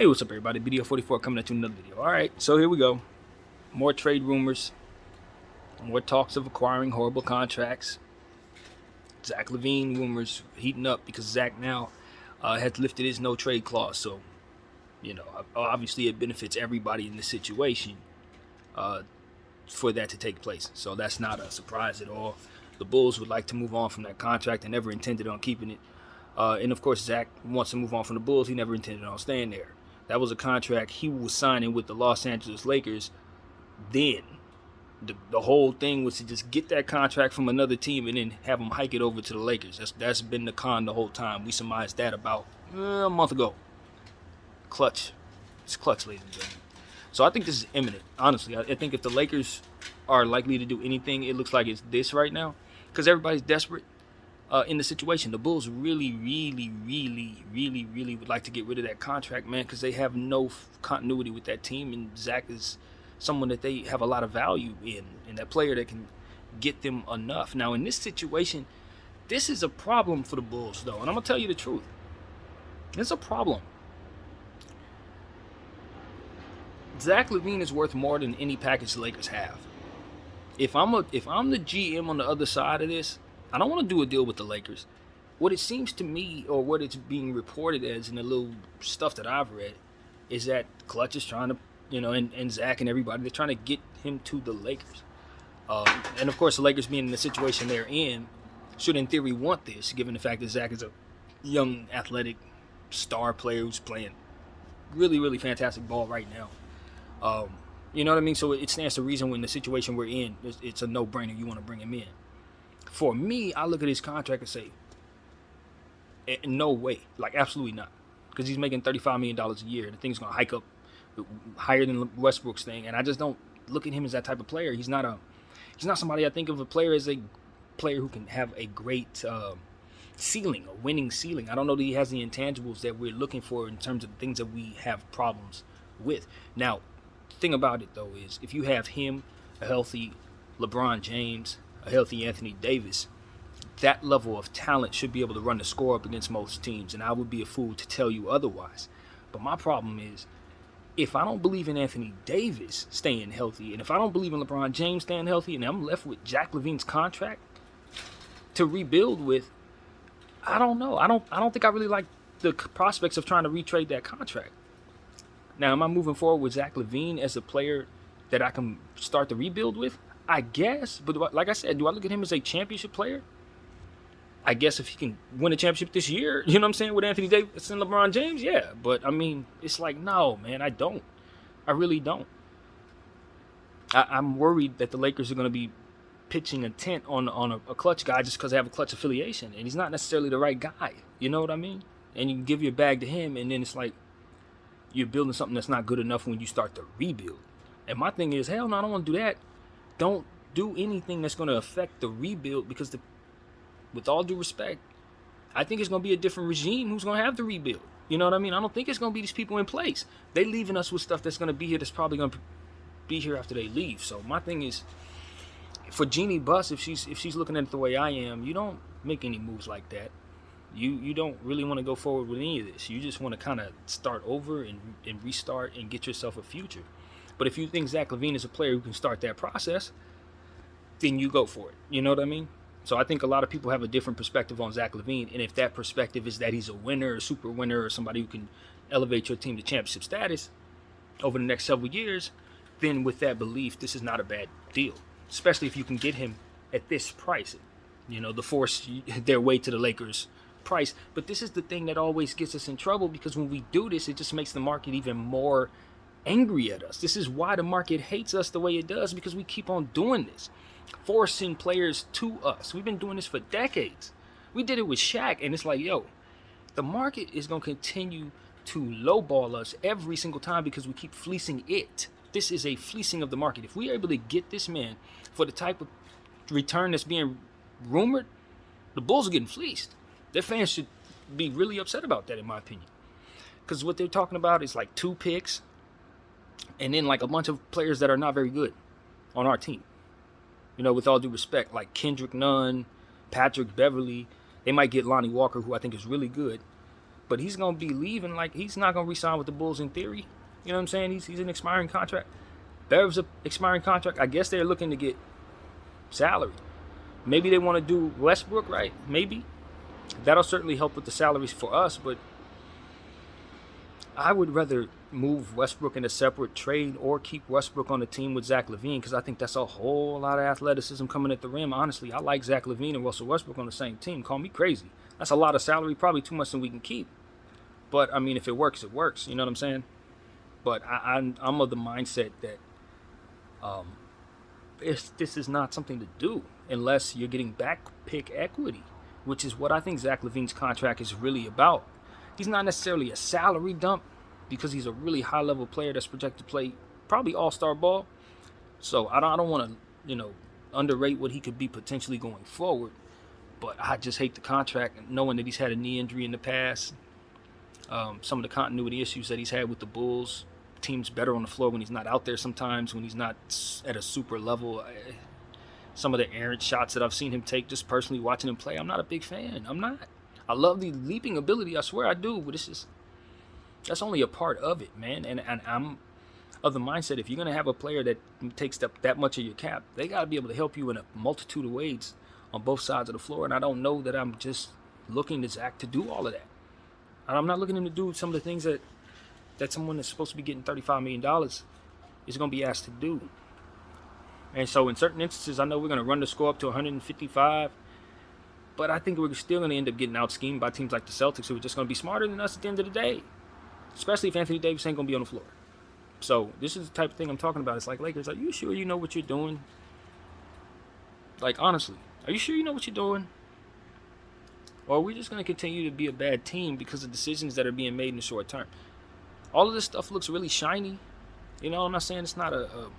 Hey, what's up, everybody? BDO 44 coming at you with another video. All right, so here we go. More trade rumors, more talks of acquiring horrible contracts. Zach LeVine rumors heating up because Zack now has lifted his no trade clause. So, obviously it benefits everybody in this situation for that to take place. So that's not a surprise at all. The Bulls would like to move on from that contract and never intended on keeping it. And of course, Zack wants to move on from the Bulls. He never intended on staying there. That was a contract he was signing with the Los Angeles Lakers. Then the whole thing was to just get that contract from another team and then have them hike it over to the Lakers. That's been the con the whole time. We surmised that about a month ago. Clutch. It's clutch, ladies and gentlemen. So I think this is imminent. Honestly, I think if the Lakers are likely to do anything, it looks like it's this right now because everybody's desperate. In the situation, the Bulls really would like to get rid of that contract, man, because they have no continuity with that team, and Zack is someone that they have a lot of value in, and that player that can get them enough. Now, in this situation, this is a problem for the Bulls, though, and I'm gonna tell you the truth. It's a problem. Zach LaVine is worth more than any package the Lakers have. If I'm the GM on the other side of this, I don't want to do a deal with the Lakers. What it seems to me, or what it's being reported as in the little stuff that I've read, is that Clutch is trying to, and Zack and everybody, they're trying to get him to the Lakers. And of course, the Lakers being in the situation they're in, should in theory want this, given the fact that Zack is a young, athletic star player who's playing really fantastic ball right now. You know what I mean? So it stands to reason when the situation we're in, it's a no-brainer. You want to bring him in. For me, I look at his contract and say, no way. Like, absolutely not. Because he's making $35 million a year. The thing's going to hike up higher than Westbrook's thing. And I just don't look at him as that type of player. He's not somebody I think of a player as a player who can have a great ceiling, a winning ceiling. I don't know that he has the intangibles that we're looking for in terms of the things that we have problems with. Now, the thing about it, though, is if you have him, a healthy LeBron James, a healthy Anthony Davis, that level of talent should be able to run the score up against most teams, and I would be a fool to tell you otherwise. But my problem is, if I don't believe in Anthony Davis staying healthy, and if I don't believe in LeBron James staying healthy, and I'm left with Zach LaVine's contract to rebuild with, I don't know. I don't think I really like the prospects of trying to retrade that contract. Now, am I moving forward with Zach LaVine as a player that I can start the rebuild with? I guess, but like I said, do I look at him as a championship player? I guess if he can win a championship this year, you know what I'm saying, with Anthony Davis and LeBron James, yeah. But, I mean, it's like, no, man, I don't. I really don't. I'm worried that the Lakers are going to be pitching a tent on a Clutch guy just because they have a Clutch affiliation, and he's not necessarily the right guy. You know what I mean? And you can give your bag to him, and then it's like you're building something that's not good enough when you start to rebuild. And my thing is, hell no, I don't want to do that. Don't do anything that's going to affect the rebuild because, with all due respect, I think it's going to be a different regime who's going to have the rebuild. You know what I mean? I don't think it's going to be these people in place. They leaving us with stuff that's going to be here that's probably going to be here after they leave. So my thing is, for Jeannie Buss, if she's looking at it the way I am, you don't make any moves like that. You don't really want to go forward with any of this. You just want to kind of start over and restart and get yourself a future. But if you think Zach LaVine is a player who can start that process, then you go for it. You know what I mean? So I think a lot of people have a different perspective on Zach LaVine. And if that perspective is that he's a winner, a super winner, or somebody who can elevate your team to championship status over the next several years, then with that belief, this is not a bad deal. Especially if you can get him at this price. The force their way to the Lakers price. But this is the thing that always gets us in trouble, because when we do this, it just makes the market even more angry at us. This is why the market hates us the way it does, because we keep on doing this, forcing players to us. We've been doing this for decades. We did it with Shaq, and it's like, yo, the market is going to continue to lowball us every single time because we keep fleecing it. This is a fleecing of the market. If we are able to get this man for the type of return that's being rumored, the Bulls are getting fleeced. Their fans should be really upset about that, in my opinion, because what they're talking about is like 2 picks and then like a bunch of players that are not very good on our team. With all due respect, like Kendrick Nunn, Patrick Beverly. They might get Lonnie Walker, who I think is really good. but he's gonna be leaving. Like, he's not gonna re-sign with the Bulls in theory. You know what I'm saying? He's an expiring contract. Bev's an expiring contract. I guess they're looking to get salary. Maybe they want to do Westbrook, right? Maybe that'll certainly help with the salaries for us. But I would rather move Westbrook in a separate trade or keep Westbrook on the team with Zach LaVine, because I think that's a whole lot of athleticism coming at the rim. Honestly, I like Zach LaVine and Russell Westbrook on the same team. Call me crazy. That's a lot of salary, probably too much than we can keep. But I mean, if it works, it works. You know what I'm saying? But I'm of the mindset that this is not something to do unless you're getting back pick equity, which is what I think Zach LaVine's contract is really about. He's not necessarily a salary dump because he's a really high-level player that's projected to play probably all-star ball. So I don't want to, underrate what he could be potentially going forward. But I just hate the contract, knowing that he's had a knee injury in the past. Some of the continuity issues that he's had with the Bulls. Team's better on the floor when he's not out there sometimes, when he's not at a super level. Some of the errant shots that I've seen him take, just personally watching him play, I'm not a big fan. I'm not. I love the leaping ability, I swear I do, but that's only a part of it, man. And I'm of the mindset, if you're going to have a player that takes that much of your cap, they got to be able to help you in a multitude of ways on both sides of the floor. And I don't know that I'm just looking to Zack to do all of that. I'm not looking him to do some of the things that someone that's supposed to be getting $35 million is going to be asked to do. And so in certain instances, I know we're going to run the score up to 155, but I think we're still going to end up getting out-schemed by teams like the Celtics, who are just going to be smarter than us at the end of the day, especially if Anthony Davis ain't going to be on the floor. So this is the type of thing I'm talking about. It's like, Lakers, are you sure you know what you're doing? Like, honestly, are you sure you know what you're doing? Or are we just going to continue to be a bad team because of decisions that are being made in the short term? All of this stuff looks really shiny. I'm not saying it's not a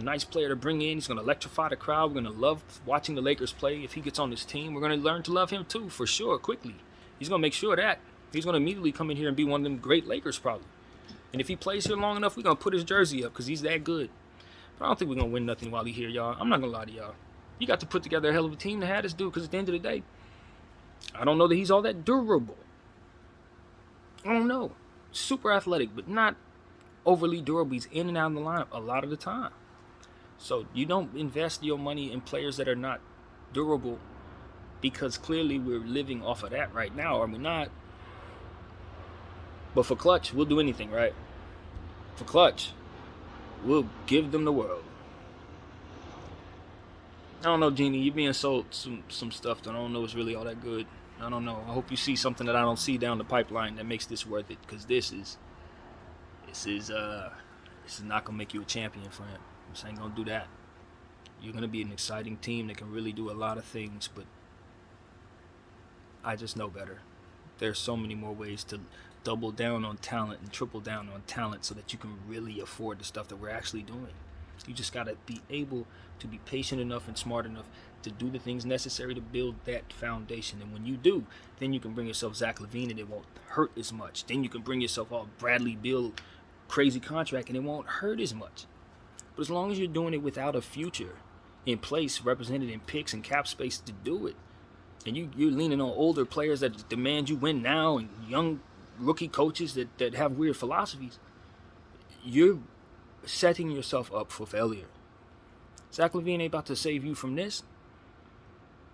nice player to bring in. He's going to electrify the crowd. We're going to love watching the Lakers play. If he gets on this team, we're going to learn to love him too, for sure, quickly. He's going to make sure of that. He's going to immediately come in here and be one of them great Lakers, probably. And if he plays here long enough, we're going to put his jersey up because he's that good. But I don't think we're going to win nothing while he's here, y'all. I'm not going to lie to y'all. You got to put together a hell of a team to have this dude, because at the end of the day, I don't know that he's all that durable. I don't know. Super athletic, but not overly durable. He's in and out of the lineup a lot of the time. So you don't invest your money in players that are not durable, because clearly we're living off of that right now, are we not? But for clutch, we'll do anything, right? For clutch, we'll give them the world. I don't know, Jeannie. You're being sold some stuff that I don't know is really all that good. I don't know. I hope you see something that I don't see down the pipeline that makes this worth it, because this is not gonna make you a champion, friend. This ain't gonna do that. You're gonna be an exciting team that can really do a lot of things, but I just know better. There's so many more ways to double down on talent and triple down on talent so that you can really afford the stuff that we're actually doing. You just gotta be able to be patient enough and smart enough to do the things necessary to build that foundation. And when you do, then you can bring yourself Zach LaVine and it won't hurt as much. Then you can bring yourself all Bradley Beal crazy contract and it won't hurt as much. But as long as you're doing it without a future in place, represented in picks and cap space to do it, and you're leaning on older players that demand you win now and young rookie coaches that have weird philosophies, you're setting yourself up for failure. Zach LaVine ain't about to save you from this.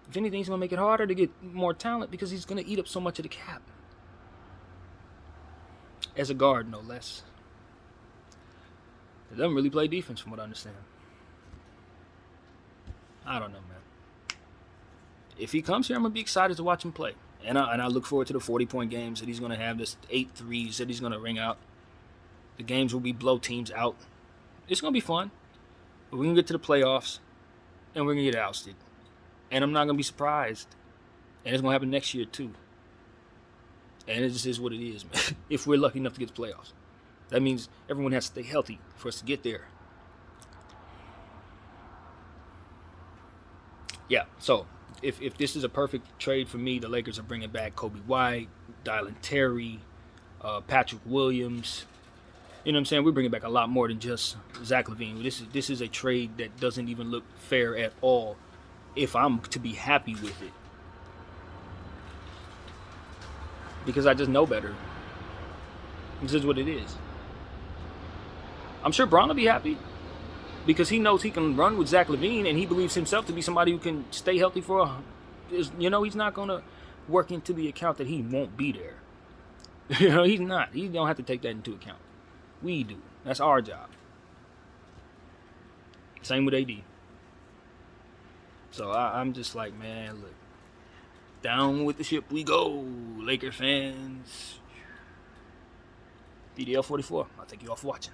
If anything, he's going to make it harder to get more talent because he's going to eat up so much of the cap. As a guard, no less. He doesn't really play defense from what I understand. I don't know, man. If he comes here, I'm going to be excited to watch him play. And I look forward to the 40-point games that he's going to have, this 8 threes that he's going to ring out. The games where we blow teams out. It's going to be fun. But we're going to get to the playoffs, and we're going to get ousted. And I'm not going to be surprised. And it's going to happen next year, too. And it just is what it is, man. If we're lucky enough to get to the playoffs. That means everyone has to stay healthy for us to get there. Yeah, so if this is a perfect trade for me, the Lakers are bringing back Kobe White, Dylan Terry, Patrick Williams. You know what I'm saying? We're bringing back a lot more than just Zach LaVine. This is a trade that doesn't even look fair at all if I'm to be happy with it. because I just know better. This is what it is. I'm sure Braun will be happy because he knows he can run with Zach LeVine, and he believes himself to be somebody who can stay healthy for he's not going to work into the account that he won't be there. He's not. He don't have to take that into account. We do. That's our job. Same with AD. So I'm just like, man, look. Down with the ship we go, Laker fans. DDL 44. I'll thank you all for watching.